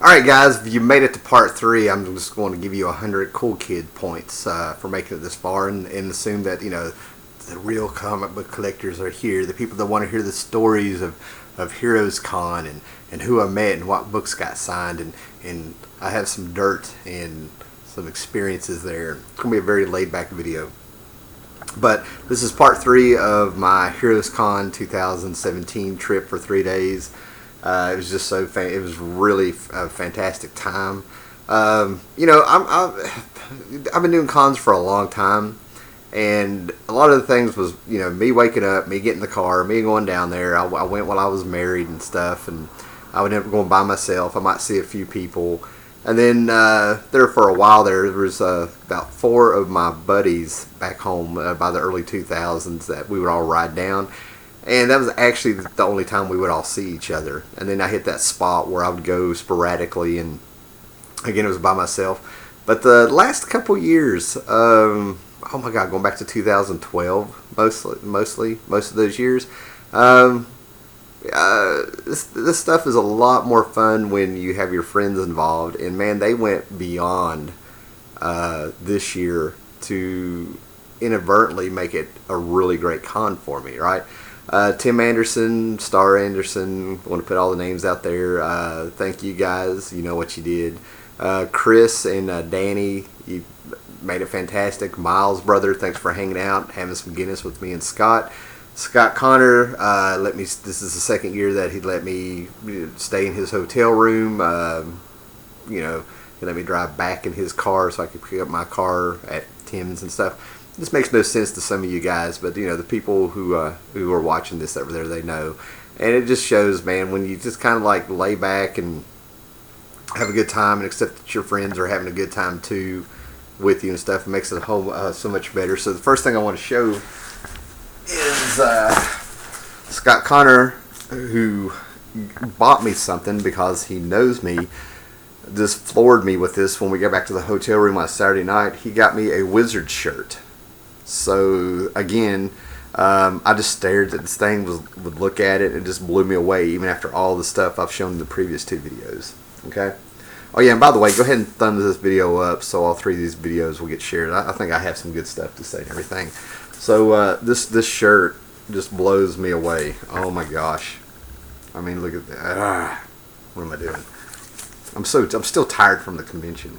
Alright guys, if you made it to part 3, I'm just going to give you 100 cool kid points for making it this far, and assume that, the real comic book collectors are here, the people that want to hear the stories of Heroes Con and who I met and what books got signed, and I have some dirt and some experiences there. It's going to be a very laid back video. But this is part 3 of my Heroes Con 2017 trip for 3 days. It was just it was really a fantastic time. I've been doing cons for a long time, and a lot of the things was me waking up, me getting in the car, me going down there. I went while I was married and stuff, and I would never go by myself. I might see a few people, and then there for a while there was about 4 of my buddies back home by the early 2000s that we would all ride down. And that was actually the only time we would all see each other. And then I hit that spot where I would go sporadically, and again, it was by myself. But the last couple years, oh my God, going back to 2012, most of those years, this stuff is a lot more fun when you have your friends involved. And man, they went beyond this year to inadvertently make it a really great con for me, right? Tim Anderson, Star Anderson, I want to put all the names out there. Thank you guys. You know what you did. Chris and Danny, you made it fantastic. Miles, brother, thanks for hanging out, having some Guinness with me and Scott. Scott Connor, this is the second year that he let me stay in his hotel room. He let me drive back in his car so I could pick up my car at Tim's and stuff. This makes no sense to some of you guys, but the people who are watching this over there, they know. And it just shows, man, when you just kind of like lay back and have a good time and accept that your friends are having a good time too with you and stuff, it makes it so much better. So the first thing I want to show is Scott Connor, who bought me something because he knows me. Just floored me with this when we got back to the hotel room on Saturday night. He got me a Wizard shirt. So again, I just stared at this thing, would look at it, and it just blew me away, even after all the stuff I've shown in the previous 2 videos. Okay. Oh yeah, and by the way, go ahead and thumbs this video up so all 3 of these videos will get shared. I think I have some good stuff to say and everything. So this shirt just blows me away. Oh my gosh. I mean, look at that. What am I doing? I'm still tired from the convention.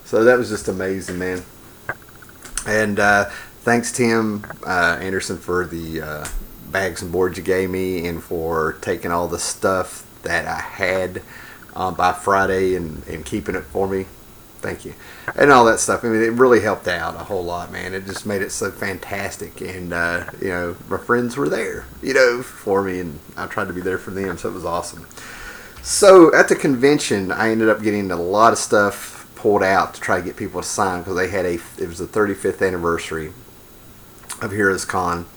So that was just amazing, man. And thanks, Tim Anderson, for the bags and boards you gave me, and for taking all the stuff that I had by Friday and keeping it for me. Thank you. And all that stuff. I mean, it really helped out a whole lot, man. It just made it so fantastic. And, my friends were there, for me, and I tried to be there for them, so it was awesome. So at the convention, I ended up getting a lot of stuff pulled out to try to get people to sign, because it was the 35th anniversary of Heroes Con,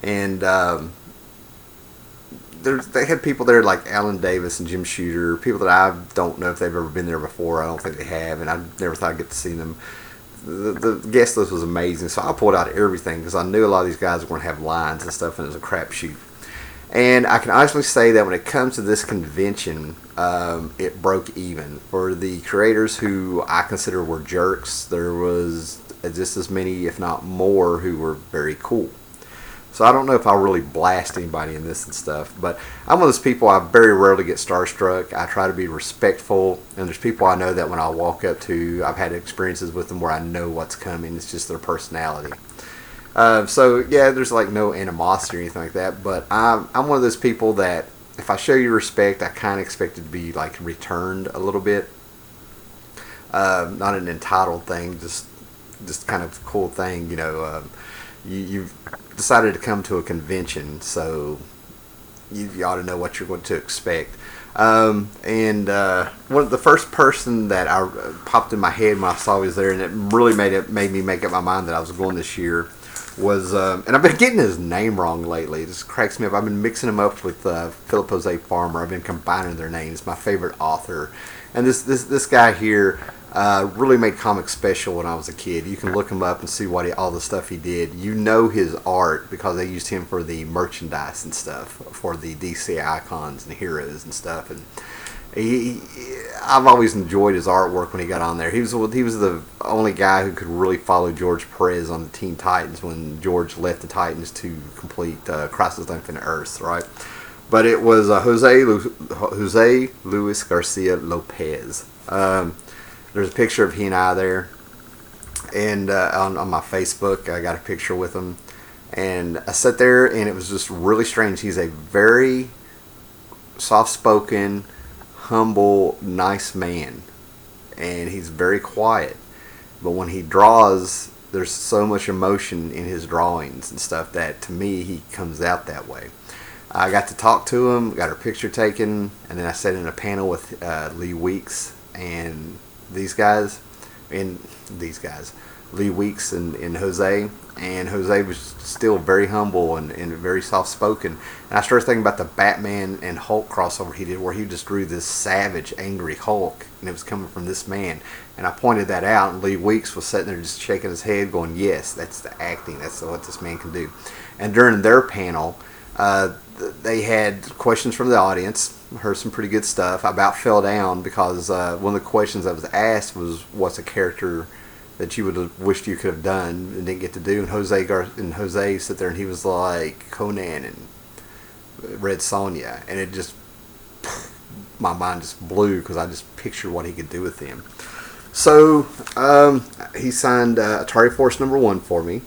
and they had people there like Alan Davis and Jim Shooter, people that I don't know if they've ever been there before. I don't think they have, and I never thought I'd get to see them. The guest list was amazing, so I pulled out everything because I knew a lot of these guys were going to have lines and stuff, and it was a crapshoot. And I can honestly say that when it comes to this convention, it broke even. For the creators who I consider were jerks, there was just as many, if not more, who were very cool. So I don't know if I'll really blast anybody in this and stuff, but I'm one of those people, I very rarely get starstruck. I try to be respectful, and there's people I know that when I walk up to, I've had experiences with them where I know what's coming. It's just their personality. So yeah, there's like no animosity or anything like that, but I'm one of those people that if I show you respect, I kind of expect it to be like returned a little bit. Not an entitled thing, just kind of a cool thing, you've decided to come to a convention, so you ought to know what you're going to expect. One of the first person that popped in my head when I saw he was there, and it really made me make up my mind that I was going this year, was, and I've been getting his name wrong lately. It just cracks me up. I've been mixing him up with Philip Jose Farmer. I've been combining their names. My favorite author. And this guy here really made comics special when I was a kid. You can look him up and see all the stuff he did. You know his art because they used him for the merchandise and stuff, for the DC icons and heroes and stuff. he I've always enjoyed his artwork when he got on there. He was the only guy who could really follow George Perez on the Teen Titans when George left the Titans to complete Crisis on Infinite Earths, right? But it was Jose Luis Garcia Lopez. There's a picture of he and I there, and on my Facebook, I got a picture with him, and I sat there, and it was just really strange. He's a very soft-spoken, humble, nice man, and he's very quiet. But when he draws, there's so much emotion in his drawings and stuff that, to me, he comes out that way. I got to talk to him, got our picture taken, and then I sat in a panel with Lee Weeks and Lee Weeks and Jose. And Jose was still very humble and very soft-spoken. And I started thinking about the Batman and Hulk crossover he did, where he just drew this savage, angry Hulk, and it was coming from this man. And I pointed that out, and Lee Weeks was sitting there just shaking his head, going, yes, that's the acting. That's what this man can do. And during their panel, they had questions from the audience. Heard some pretty good stuff. I about fell down because one of the questions I was asked was, what's a character that you would have wished you could have done and didn't get to do? And Jose sat there and he was like Conan and Red Sonja, and it just, my mind just blew because I just pictured what he could do with them. So he signed Atari Force #1 for me.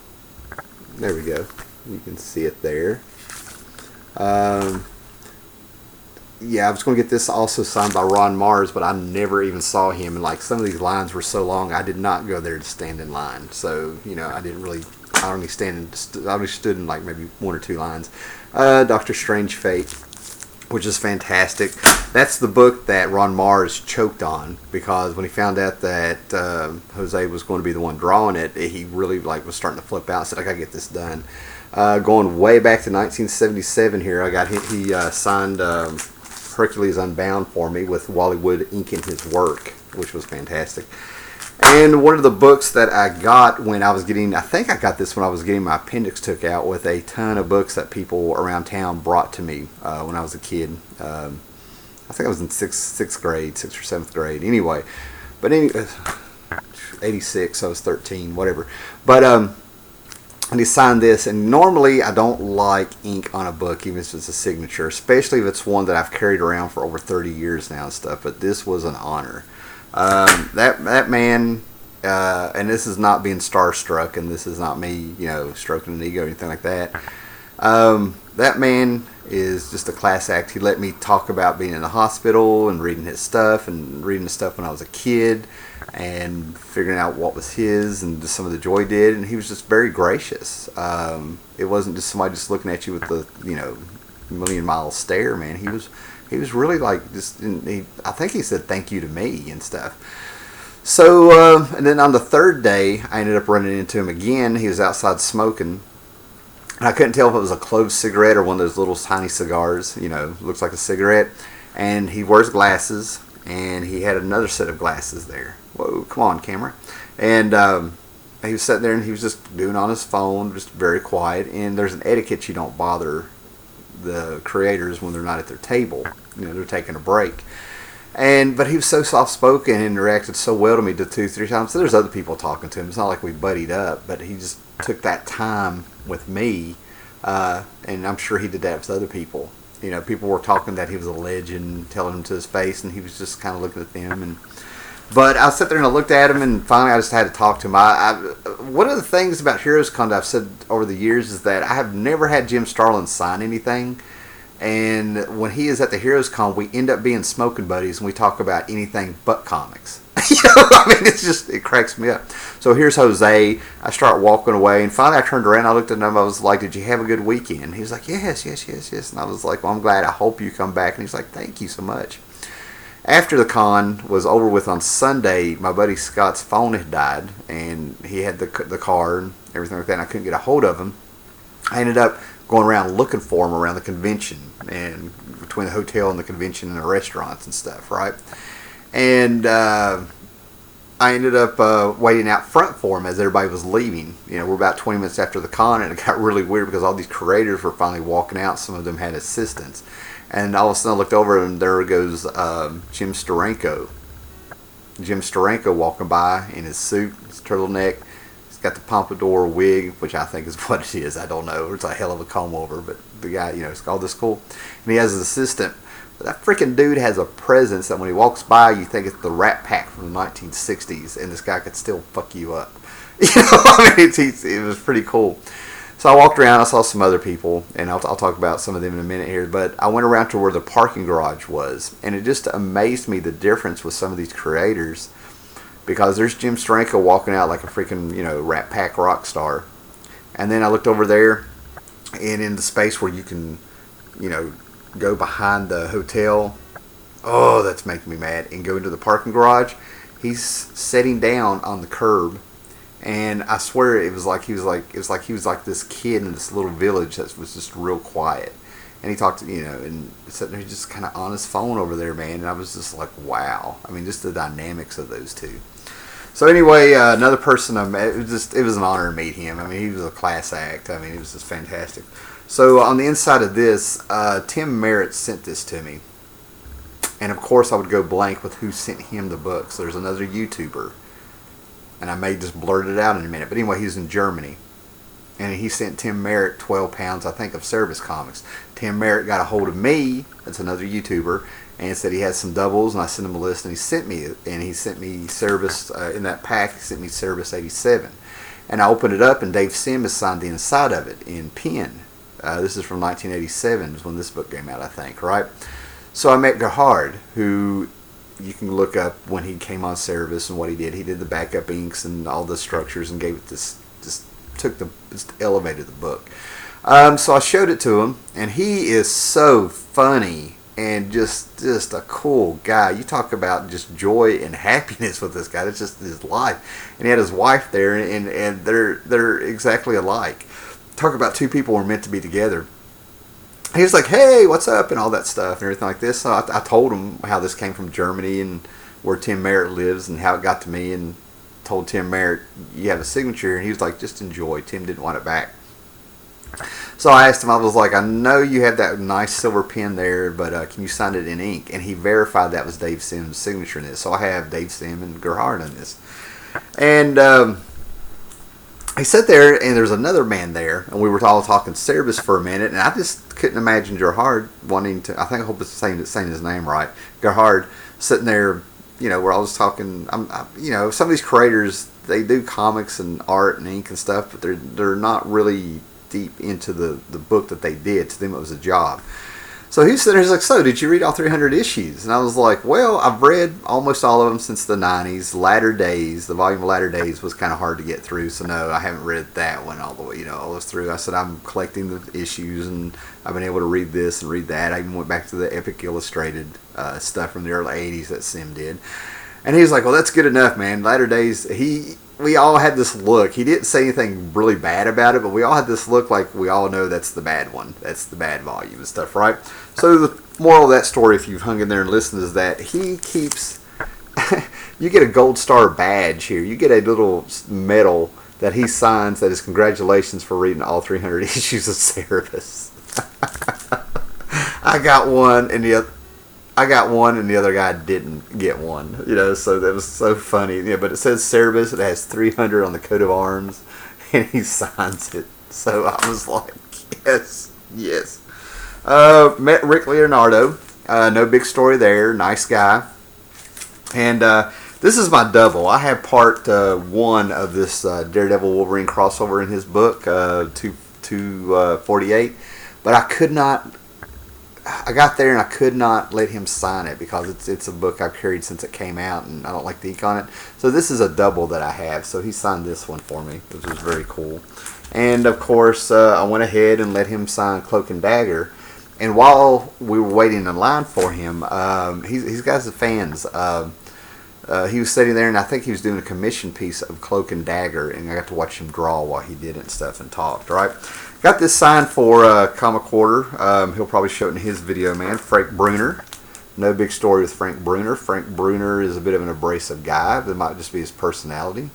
There we go. You can see it there. Yeah, I was going to get this also signed by Ron Mars, but I never even saw him. And like some of these lines were so long, I did not go there to stand in line. So, you know, I only stood in like maybe 1 or 2 lines. Doctor Strange Fate, which is fantastic. That's the book that Ron Mars choked on because when he found out that Jose was going to be the one drawing it, he really like was starting to flip out. Said, I got to get this done. Going way back to 1977 here, he signed Hercules Unbound for me with Wally Wood inking his work, which was fantastic. And one of the books that I got when I was getting, I think I got this when I was getting my appendix took out, with a ton of books that people around town brought to me when I was a kid. I think I was in 6th grade, 6th or 7th grade. Anyway, but 86, I was 13, whatever. But and he signed this, and normally I don't like ink on a book, even if it's a signature, especially if it's one that I've carried around for over 30 years now and stuff, but this was an honor. That man, and this is not being starstruck, and this is not me, you know, stroking an ego or anything like that. That man is just a class act. He let me talk about being in the hospital and reading his stuff and reading the stuff when I was a kid and figuring out what was his and just some of the joy he did. And he was just very gracious. It wasn't just somebody just looking at you with the, you know, million-mile stare, man. He was really like just, I think he said thank you to me and stuff. So, and then on the 3rd day, I ended up running into him again. He was outside smoking. And I couldn't tell if it was a clove cigarette or one of those little tiny cigars, you know, looks like a cigarette. And he wears glasses, and he had another set of glasses there. Whoa, come on, camera. And he was sitting there, and he was just doing on his phone, just very quiet. And there's an etiquette you don't bother the creators when they're not at their table. You know, they're taking a break. But he was so soft-spoken and interacted so well to me 2-3 times. So there's other people talking to him. It's not like we buddied up, but he just took that time with me, and I'm sure he did that with other people. You know, people were talking that he was a legend, telling him to his face, and he was just kind of looking at them. But I sat there and I looked at him, and finally I just had to talk to him. One of the things about Heroes Con that I've said over the years is that I have never had Jim Starlin sign anything. And when he is at the Heroes Con, we end up being smoking buddies, and we talk about anything but comics. You know, I mean, it cracks me up. So here's Jose. I start walking away, and finally I turned around, I looked at him, I was like, did you have a good weekend? He was like, yes. And I was like, well, I'm glad. I hope you come back. And he's like, thank you so much. After the con was over with on Sunday, my buddy Scott's phone had died, and he had the car and everything like that, and I couldn't get a hold of him. I ended up going around looking for him around the convention, and between the hotel and the convention and the restaurants and stuff, right? And I ended up waiting out front for him as everybody was leaving. You know, we're about 20 minutes after the con, and it got really weird because all these creators were finally walking out. Some of them had assistants. And all of a sudden I looked over and there goes Jim Steranko. Jim Steranko walking by in his suit, his turtleneck. He's got the pompadour wig, which I think is what it is. I don't know. It's a hell of a comb over, but the guy, it's all this cool. And he has his assistant. But that freaking dude has a presence that when he walks by, you think it's the Rat Pack from the 1960s, and this guy could still fuck you up. I mean, it was pretty cool. So I walked around, I saw some other people, and I'll talk about some of them in a minute here, but I went around to where the parking garage was, and it just amazed me the difference with some of these creators, because there's Jim Steranko walking out like a freaking, Rat Pack rock star. And then I looked over there, and in the space where you can, go behind the hotel, oh, that's making me mad, and go into the parking garage, he's sitting down on the curb. And I swear it was like he was like this kid in this little village that was just real quiet. And he talked, and sitting there just kind of on his phone over there, man. And I was just like, wow. I mean, just the dynamics of those two. So anyway, another person I met, it was an honor to meet him. I mean, he was a class act. I mean, he was just fantastic. So on the inside of this, Tim Merritt sent this to me. And of course I would go blank with who sent him the book. So there's another YouTuber. And I may just blurt it out in a minute. But anyway, he's in Germany. And he sent Tim Merritt 12 pounds, I think, of Service comics. Tim Merritt got a hold of me, that's another YouTuber, and said he had some doubles, and I sent him a list, and he sent me Service, in that pack, he sent me Service 87. And I opened it up, and Dave Sim has signed the inside of it in pen. This is from 1987, is when this book came out, I think, right? So I met Gerhard, who you can look up when he came on Service and what he did. He did the backup inks and all the structures and gave it this, just elevated the book. So I showed it to him, and he is so funny and just a cool guy. You talk about just joy and happiness with this guy. It's just his life. And he had his wife there, and they're exactly alike. Talk about two people who were meant to be together. He was like, hey, what's up, and all that stuff and everything like this. So I told him how this came from Germany and where Tim Merritt lives and how it got to me, and told Tim Merritt, you have a signature, and he was like, just enjoy. Tim didn't want it back. So I asked him, I was like, I know you have that nice silver pen there, but can you sign it in ink? And he verified that was Dave Sim's signature in this. So I have Dave Sim and Gerhard in this. And he sat there, and there's another man there, and we were all talking Service for a minute, and I just couldn't imagine Gerhard wanting to, I hope it's saying his name right, Gerhard, sitting there, we're all just talking, some of these creators, they do comics and art and ink and stuff, but they're not really deep into the book that they did. To them it was a job. So he was sitting there, he's like, so did you read all 300 issues? And I was like, well, I've read almost all of them since the 90s. Latter Days, the volume of Latter Days was kind of hard to get through, so no, I haven't read that one all the way, all the way through. I said, I'm collecting the issues, and I've been able to read this and read that. I even went back to the Epic Illustrated stuff from the early 80s that Sim did. And he was like, well, that's good enough, man. Latter Days, we all had this look. He didn't say anything really bad about it, but we all had this look like we all know that's the bad one. That's the bad volume and stuff, right? So the moral of that story, if you've hung in there and listened, is that he keeps... you get a gold star badge here. You get a little medal that he signs that is congratulations for reading all 300 issues of Service. I got one, and the other guy didn't get one. So that was so funny. But it says Service. It has 300 on the coat of arms, and he signs it. So I was like, yes. Met Rick Leonardo. No big story there. Nice guy. And this is my double. I have part 1 of this Daredevil Wolverine crossover in his book, 248. But I got there and I could not let him sign it because it's a book I've carried since it came out, and I don't like the ink on it. So this is a double that I have. So he signed this one for me, which was very cool. And of course, I went ahead and let him sign Cloak and Dagger. And while we were waiting in line for him, he's got his fans. He was sitting there, and I think he was doing a commission piece of Cloak and Dagger, and I got to watch him draw while he did it and stuff and talked. Right. Got this signed for Comic Quarter. He'll probably show it in his video, man. Frank Bruner. No big story with Frank Bruner. Frank Bruner is a bit of an abrasive guy. That might just be his personality.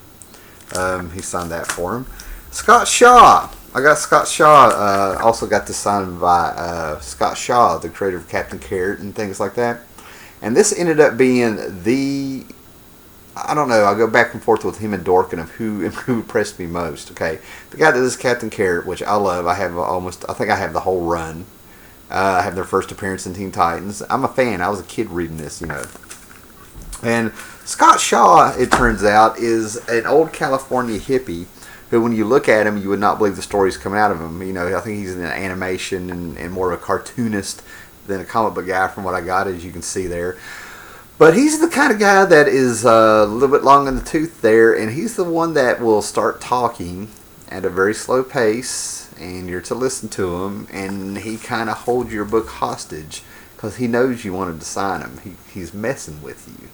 He signed that for him. Scott Shaw. I got Scott Shaw. Also got this signed by Scott Shaw, the creator of Captain Carrot and things like that. And this ended up being the, I don't know, I'll go back and forth with him and Dorkin of who impressed me most. Okay, the guy that is Captain Carrot, which I love. I have I think I have the whole run. I have their first appearance in Teen Titans. I'm a fan. I was a kid reading this, you know. And Scott Shaw, it turns out, is an old California hippie who, when you look at him, you would not believe the stories coming out of him. You know, I think he's in animation and more of a cartoonist than a comic book guy from what I got, as you can see there. But he's the kind of guy that is a little bit long in the tooth there, and he's the one that will start talking at a very slow pace, and you're to listen to him, and he kind of holds your book hostage because he knows you wanted to sign him. He's messing with you.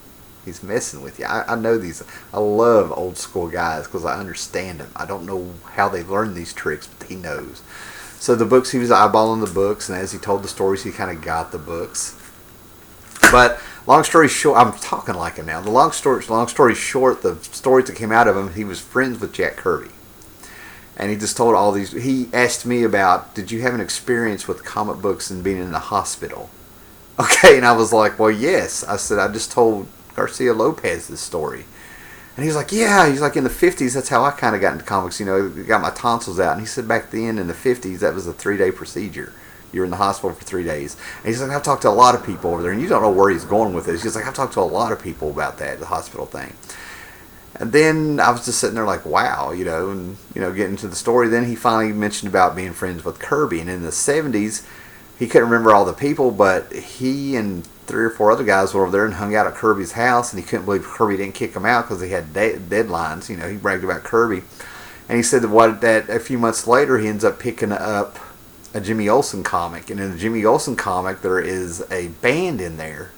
He's messing with you. I know these. I love old school guys because I understand them. I don't know how they learn these tricks, but he knows. So the books, he was eyeballing the books, and as he told the stories, he kind of got the books. But long story short, I'm talking like him now. The long story short, the stories that came out of him, he was friends with Jack Kirby. And he just told all these. He asked me about, did you have an experience with comic books and being in the hospital? Okay, and I was like, well, yes. I said, I just told Garcia Lopez this story. And he was like, yeah. He's like, in the 50s, that's how I kind of got into comics. You know, got my tonsils out. And he said back then in the 50s, that was a 3-day procedure. You were in the hospital for 3 days. And he's like, I've talked to a lot of people over there. And you don't know where he's going with this. He's like, I've talked to a lot of people about that, the hospital thing. And then I was just sitting there like, wow, you know, and, you know, getting to the story. Then he finally mentioned about being friends with Kirby. And in the 70s, he couldn't remember all the people, but he and 3 or 4 other guys were over there and hung out at Kirby's house. And he couldn't believe Kirby didn't kick him out because he had deadlines. You know, he bragged about Kirby. And he said that a few months later, he ends up picking up a Jimmy Olsen comic. And in the Jimmy Olsen comic, there is a band in there.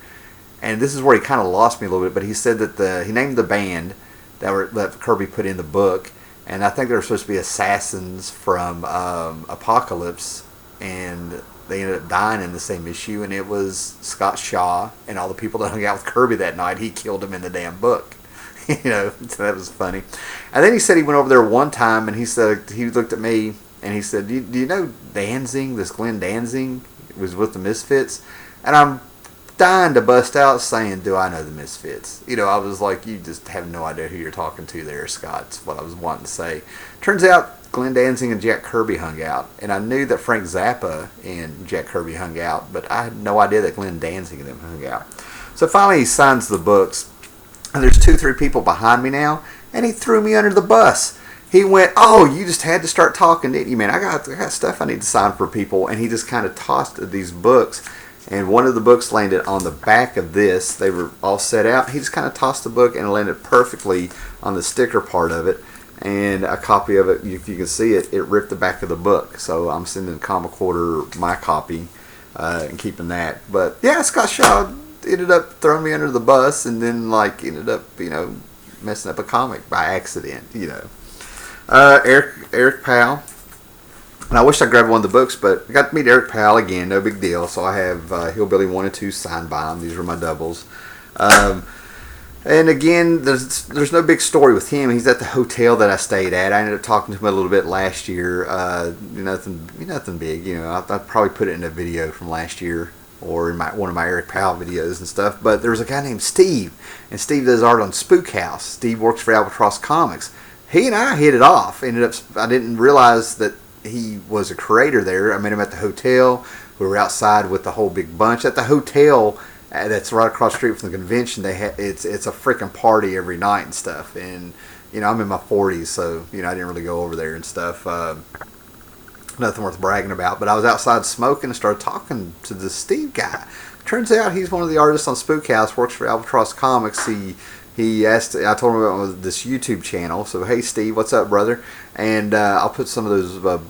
And this is where he kind of lost me a little bit, but he said that he named the band that Kirby put in the book, and I think they were supposed to be assassins from Apocalypse, and they ended up dying in the same issue, and it was Scott Shaw and all the people that hung out with Kirby that night. He killed him in the damn book. You know, so that was funny. And then he said he went over there one time, and he said, he looked at me, and he said, do you know Danzig, this Glenn Danzig was with the Misfits? And I'm dying to bust out saying, do I know the Misfits? You know, I was like, you just have no idea who you're talking to there, Scott. That's what I was wanting to say. Turns out Glenn Danzig and Jack Kirby hung out. And I knew that Frank Zappa and Jack Kirby hung out, but I had no idea that Glenn Danzig and them hung out. So finally he signs the books, and there's 2-3 people behind me now, and he threw me under the bus. He went, oh, you just had to start talking, didn't you, man? I got stuff I need to sign for people. And he just kind of tossed these books. And one of the books landed on the back of this. They were all set out. He just kind of tossed the book and it landed perfectly on the sticker part of it. And a copy of it, if you can see it, it ripped the back of the book. So I'm sending Comic Quarter my copy and keeping that. But yeah, Scott Shaw ended up throwing me under the bus and then ended up, messing up a comic by accident, Eric Powell. And I wish I grabbed one of the books, but I got to meet Eric Powell again. No big deal. So I have Hillbilly 1 and 2 signed by him. These are my doubles. And again, there's no big story with him. He's at the hotel that I stayed at. I ended up talking to him a little bit last year. Nothing big. I'd probably put it in a video from last year or in one of my Eric Powell videos and stuff. But there was a guy named Steve, and Steve does art on Spook House. Steve works for Albatross Comics. He and I hit it off. I didn't realize that he was a creator there. I met him at the hotel. We were outside with the whole big bunch. At the hotel that's right across the street from the convention, it's a freaking party every night and stuff. And I'm in my 40s, so I didn't really go over there and stuff. Nothing worth bragging about. But I was outside smoking and started talking to this Steve guy. Turns out he's one of the artists on Spook House. Works for Albatross Comics. He asked. I told him about this YouTube channel. So hey, Steve, what's up, brother? And I'll put some of those.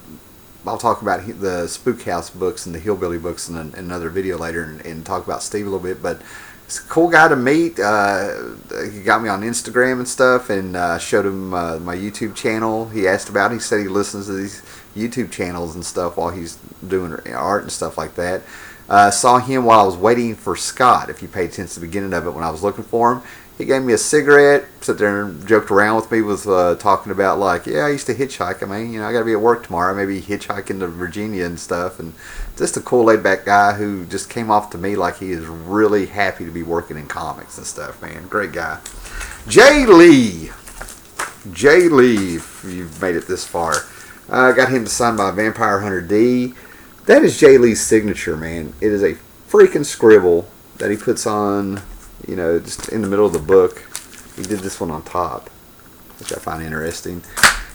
I'll talk about the Spook House books and the Hillbilly books in another video later, and talk about Steve a little bit. But he's a cool guy to meet. He got me on Instagram and stuff, and showed him my YouTube channel. He asked about it. He said he listens to these YouTube channels and stuff while he's doing art and stuff like that. Saw him while I was waiting for Scott. If you paid attention to the beginning of it when I was looking for him, he gave me a cigarette, sat there and joked around with me, was talking about like, yeah, I used to hitchhike. I mean, I got to be at work tomorrow. Maybe hitchhiking to Virginia and stuff. And just a cool, laid back guy who just came off to me like he is really happy to be working in comics and stuff. Man, great guy. Jay Lee. Jay Lee, if you've made it this far. I got him to sign by Vampire Hunter D. That is Jay Lee's signature, man. It is a freaking scribble that he puts on, just in the middle of the book. He did this one on top, which I find interesting.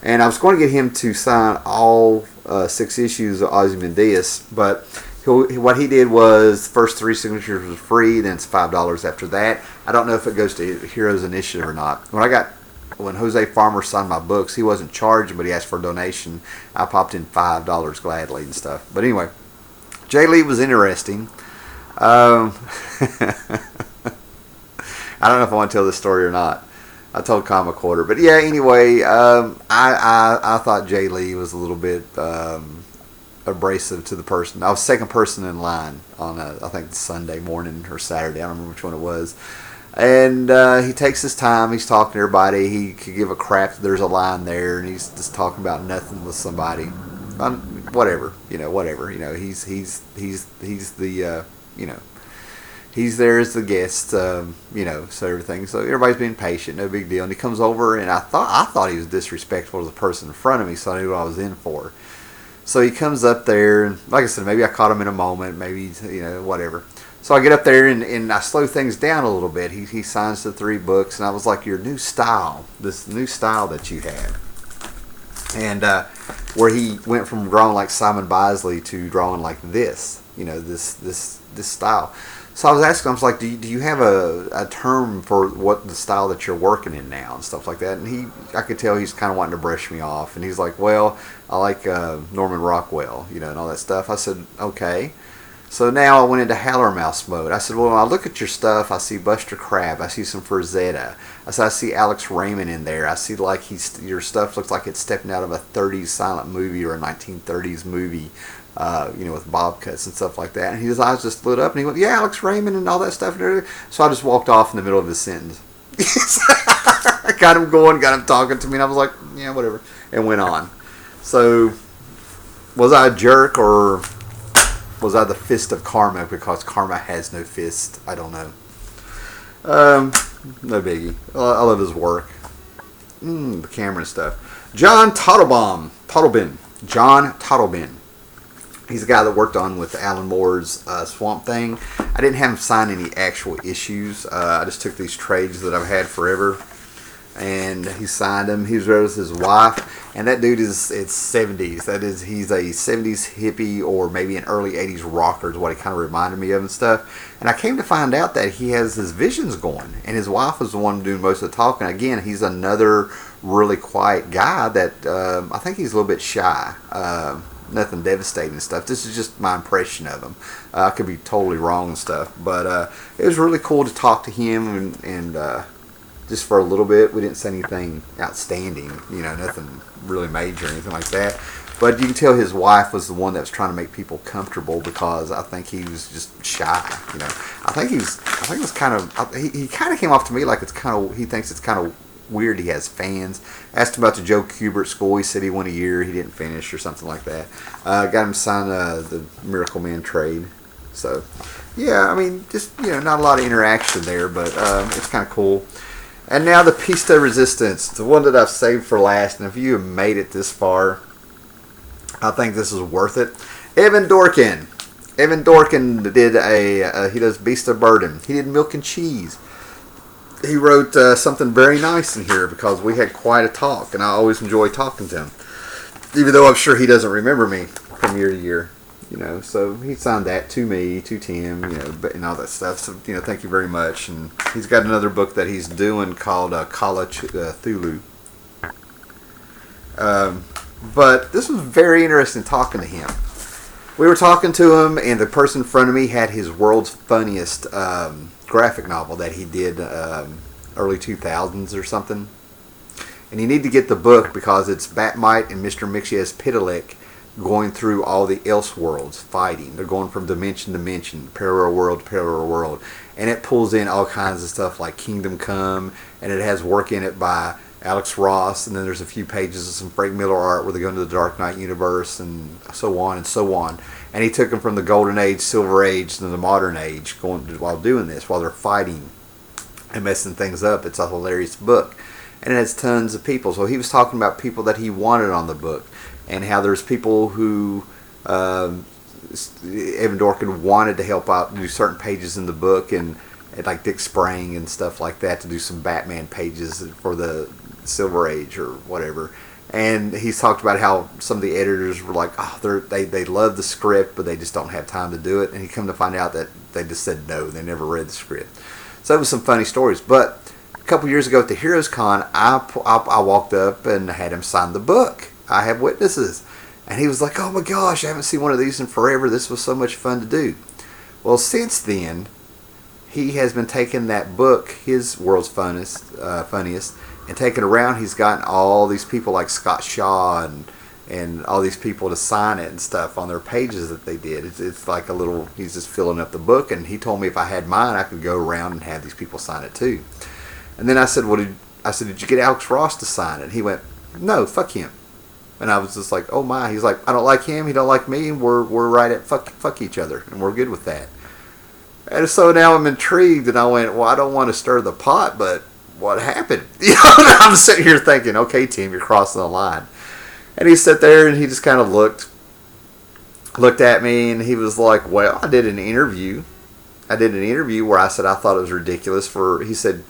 And I was going to get him to sign all 6 issues of Ozymandias, but what he did was the first 3 signatures was free, then it's $5 after that. I don't know if it goes to Heroes Initiative or not. When Jose Farmer signed my books, he wasn't charging, but he asked for a donation. I popped in $5 gladly and stuff. But anyway, Jay Lee was interesting. I don't know if I want to tell this story or not. I told Comic Quarter. But yeah, anyway, I thought Jay Lee was a little bit abrasive to the person. I was second person in line on, I think, Sunday morning or Saturday. I don't remember which one it was. And he takes his time. He's talking to everybody. He could give a crap if there's a line there, and he's just talking about nothing with somebody. Whatever, whatever. He's the he's there as the guest. So everything. So everybody's being patient. No big deal. And he comes over, and I thought he was disrespectful to the person in front of me, so I knew what I was in for. So he comes up there, and like I said, maybe I caught him in a moment. Maybe whatever. So I get up there and I slow things down a little bit. He signs the 3 books, and I was like, your new style, this new style that you had. And where he went from drawing like Simon Bisley to drawing like this, this style. So I was asking him, I was like, do you have a term for what the style that you're working in now and stuff like that? And I could tell he's kind of wanting to brush me off. And he's like, well, I like Norman Rockwell, and all that stuff. I said, okay. So now I went into Hallermouse mode. I said, well, when I look at your stuff, I see Buster Crabbe. I see some Frazetta. I said, I see Alex Raymond in there. I see like your stuff looks like it's stepping out of a 30s silent movie or a 1930s movie, with bob cuts and stuff like that. And his eyes just lit up, and he went, yeah, Alex Raymond and all that stuff. So I just walked off in the middle of his sentence. I got him going, got him talking to me, and I was like, yeah, whatever, and went on. So was I a jerk, or was I the fist of karma because karma has no fist? I don't know. No biggie. I love his work. The camera and stuff. John Tottleben. John Tottleben. He's a guy that worked on with Alan Moore's Swamp Thing. I didn't have him sign any actual issues. I just took these trades that I've had forever, and he signed them. He was there with his wife, and that dude it's 70s. That is, he's a 70s hippie or maybe an early 80s rocker is what he kind of reminded me of and stuff. And I came to find out that he has his visions going, and his wife was the one doing most of the talking. Again, he's another really quiet guy that I think he's a little bit shy. Nothing devastating and stuff. This is just my impression of him. I could be totally wrong and stuff, but it was really cool to talk to him and just for a little bit. We didn't say anything outstanding, nothing really major or anything like that. But you can tell his wife was the one that was trying to make people comfortable because I think he was just shy. I think it was kind of. He kind of came off to me like he thinks it's kind of weird he has fans. Asked him about the Joe Kubert school. He said he won a year. He didn't finish or something like that. Got him to sign the Miracle Man trade. So, yeah, I mean, just, not a lot of interaction there, but it's kind of cool. And now the Piece de Resistance, the one that I've saved for last. And if you have made it this far, I think this is worth it. Evan Dorkin. Evan Dorkin did he does Beast of Burden. He did Milk and Cheese. He wrote something very nice in here because we had quite a talk, and I always enjoy talking to him, even though I'm sure he doesn't remember me from year to year. So he signed that to me, to Tim, and all that stuff. So, thank you very much. And he's got another book that he's doing called Call of Cthulhu. But this was very interesting talking to him. We were talking to him, and the person in front of me had his world's funniest graphic novel that he did early 2000s or something. And you need to get the book because it's Batmite and Mr. Mixias Pitalik going through all the else worlds, fighting. They're going from dimension to dimension, parallel world to parallel world. And it pulls in all kinds of stuff like Kingdom Come, and it has work in it by Alex Ross, and then there's a few pages of some Frank Miller art where they go into the Dark Knight universe and so on and so on. And he took them from the Golden Age, Silver Age, to the Modern Age while doing this, while they're fighting and messing things up. It's a hilarious book. And it has tons of people. So he was talking about people that he wanted on the book, and how there's people who Evan Dorkin wanted to help out, do certain pages in the book, and like Dick Sprang and stuff like that, to do some Batman pages for the Silver Age or whatever. And he's talked about how some of the editors were like, oh, they love the script, but they just don't have time to do it. And he come to find out that they just said no, they never read the script. So it was some funny stories. But a couple years ago at the Heroes Con, I walked up and had him sign the book. I Have Witnesses. And he was like, oh my gosh, I haven't seen one of these in forever. This was so much fun to do. Well, since then, he has been taking that book, his World's Funniest, and taking it around. He's gotten all these people like Scott Shaw and all these people to sign it and stuff on their pages that they did. It's like a little, he's just filling up the book. And he told me if I had mine, I could go around and have these people sign it too. And then I said, did you get Alex Ross to sign it? And he went, no, fuck him. And I was just like, oh my. He's like, I don't like him, he don't like me, and we're right at fuck each other, and we're good with that. And so now I'm intrigued, and I went, well, I don't want to stir the pot, but what happened? You know, and I'm sitting here thinking, okay, Tim, you're crossing the line. And he sat there and he just kind of looked at me, and he was like, well, I did an interview where I said I thought it was ridiculous he said,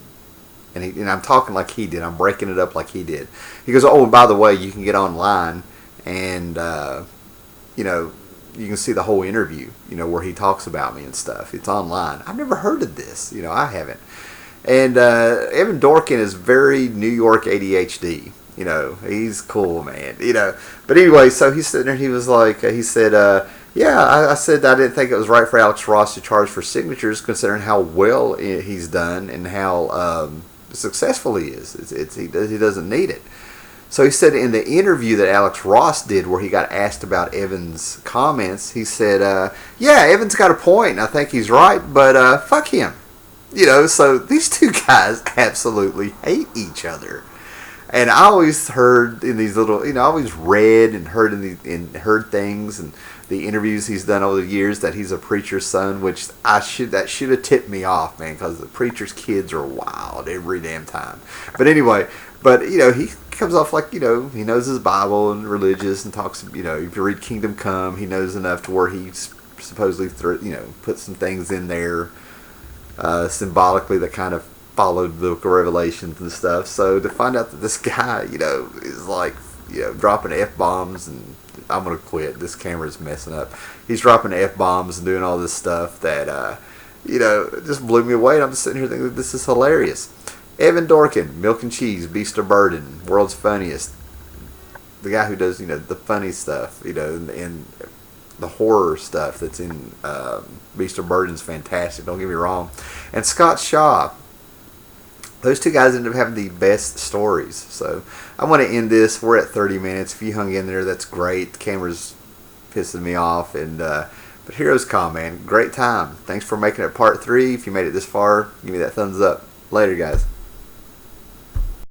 and I'm talking like he did. I'm breaking it up like he did. He goes, oh, and by the way, you can get online and, you can see the whole interview, where he talks about me and stuff. It's online. I've never heard of this. I haven't. And Evan Dorkin is very New York ADHD. He's cool, man. But anyway, so he's sitting there. He was like, he said, I said I didn't think it was right for Alex Ross to charge for signatures, considering how well he's done and how successful he is. He doesn't need it. So he said in the interview that Alex Ross did, where he got asked about Evan's comments, he said, Evan's got a point, and I think he's right, but fuck him. So these two guys absolutely hate each other. And I always heard in these little, I always read and heard heard things and the interviews he's done over the years that he's a preacher's son, which that should have tipped me off, man, because the preacher's kids are wild every damn time. But anyway, he comes off like, he knows his Bible and religious and talks, if you read Kingdom Come, he knows enough to where he supposedly, put some things in there symbolically that kind of followed the book of Revelations and stuff. So to find out that this guy, is like, dropping F-bombs, and I'm going to quit. This camera's messing up. He's dropping F-bombs and doing all this stuff that, it just blew me away. And I'm just sitting here thinking, this is hilarious. Evan Dorkin, Milk and Cheese, Beast of Burden, World's Funniest. The guy who does, the funny stuff, and the horror stuff that's in Beast of Burden's fantastic. Don't get me wrong. And Scott Shaw. Those two guys ended up having the best stories. So I want to end this. We're at 30 minutes. If you hung in there, that's great. The camera's pissing me off. But Heroes Con, man, great time. Thanks for making it part 3. If you made it this far, give me that thumbs up. Later, guys.